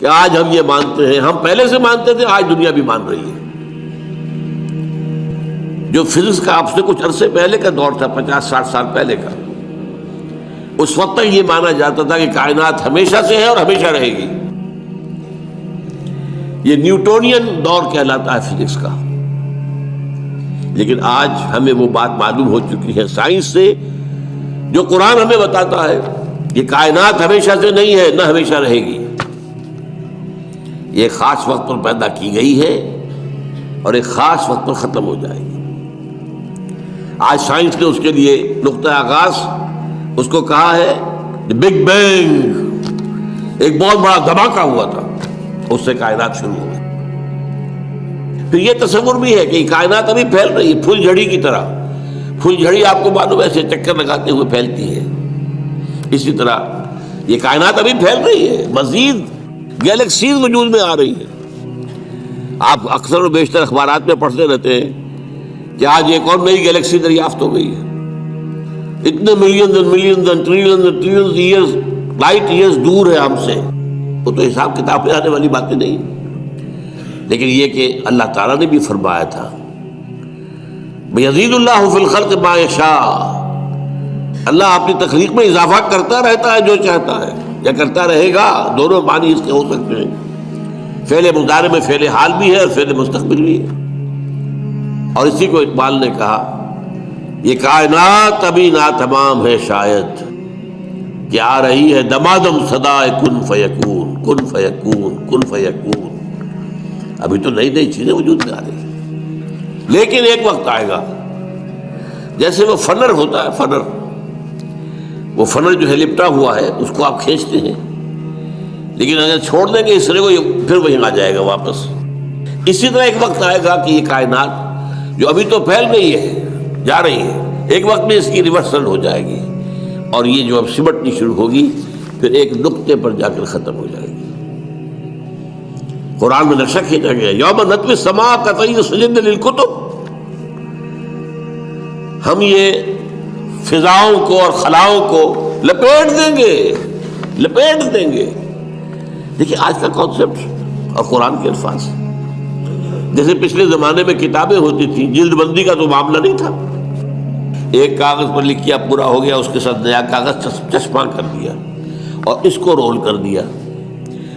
کہ آج ہم یہ مانتے ہیں، ہم پہلے سے مانتے تھے، آج دنیا بھی مان رہی ہے۔ جو فزکس کا اب سے کچھ عرصے پہلے کا دور تھا، 50-60 سال پہلے کا، اس وقت تک یہ مانا جاتا تھا کہ کائنات ہمیشہ سے ہے اور ہمیشہ رہے گی۔ یہ نیوٹونین دور کہلاتا ہے فزکس کا۔ لیکن آج ہمیں وہ بات معلوم ہو چکی ہے سائنس سے، جو قرآن ہمیں بتاتا ہے کہ کائنات ہمیشہ سے نہیں ہے، نہ ہمیشہ رہے گی۔ یہ خاص وقت پر پیدا کی گئی ہے اور ایک خاص وقت پر ختم ہو جائے گی۔ آج سائنس نے اس کے لیے نقطہ آغاز اس کو کہا ہے بگ بینگ، ایک بہت بڑا دھماکہ ہوا تھا، اس سے کائنات شروع ہو گئی۔ پھر یہ تصور بھی ہے کہ کائنات ابھی پھیل رہی ہے، پھول جھڑی کی طرح۔ پھول جھڑی آپ کو معلوم ہے ایسے چکر لگاتے ہوئے پھیلتی ہے، اسی طرح یہ کائنات ابھی پھیل رہی ہے، مزید گیلیکسیز وجود میں آ رہی ہیں۔ آپ اکثر و بیشتر اخبارات میں پڑھتے رہتے ہیں کہ آج ایک اور نئی گیلیکسی دریافت ہو گئی ہے، اتنے millions and millions and trillions and trillions years, light years دور ہے ہم سے۔ وہ تو حساب کتاب میں آنے والی باتیں نہیں، لیکن یہ کہ اللہ تعالیٰ نے بھی فرمایا تھا یزید اللہ فی الخلق ما یشاء، اللہ اپنی تخلیق میں اضافہ کرتا رہتا ہے جو چاہتا ہے، یا کرتا رہے گا، دونوں معنی اس کے ہو سکتے ہیں۔ فعل مضارع میں فعل حال بھی ہے اور فعل مستقبل بھی ہے۔ اور اسی کو اقبال نے کہا یہ کائنات ابھی ناتمام ہے شاید، کہ آ رہی ہے دمادم صدائے کن فیکون، کن فیکون، کن فیکون۔ ابھی تو نئی نئی چیزیں وجود میں آ رہی ہیں، لیکن ایک وقت آئے گا، جیسے وہ فنر ہوتا ہے، فنر، وہ فنر جو ہے لپٹا ہوا ہے، اس کو آپ کھینچتے ہیں، لیکن اگر چھوڑ دیں گے اس طرح کو، یہ پھر وہیں آ جائے گا واپس۔ اسی طرح ایک وقت آئے گا کہ یہ کائنات جو ابھی تو پھیل رہی ہے، جا رہی ہے، ایک وقت میں اس کی ریورسل ہو جائے گی، اور یہ جو اب سمٹنی شروع ہوگی پھر ایک نقطے پر جا کر ختم ہو جائے گی۔ قرآن میں نقشہ کھینچا گیا یوم نطوی السماء کطی السجل للکتب، ہم یہ فضاؤں کو اور خلاؤں کو لپیٹ دیں گے، لپیٹ دیں گے۔ دیکھیے آج کا کانسیپٹ اور قرآن کے الفاظ، جیسے پچھلے زمانے میں کتابیں ہوتی تھیں، جلد بندی کا تو معاملہ نہیں تھا، ایک کاغذ پر لکھ کیا پورا ہو گیا، اس کے ساتھ نیا کاغذ چسپاں کر دیا اور اس کو رول کر دیا۔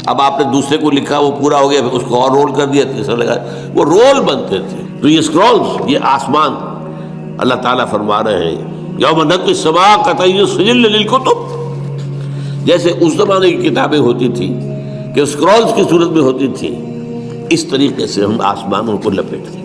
اب آپ نے دوسرے کو لکھا، وہ پورا ہو گیا، اس کو اور رول کر دیا، تیسرا لگا، وہ رول بنتے تھے۔ تو یہ اسکرولز، یہ آسمان، اللہ تعالیٰ فرما رہے ہیں یوم نطوی السماء کطی السجل للکتب، جیسے اس زمانے کی کتابیں ہوتی تھیں کہ اسکرولز کی صورت میں ہوتی تھیں، اس طریقے سے ہم آسمانوں کو لپیٹ دیں۔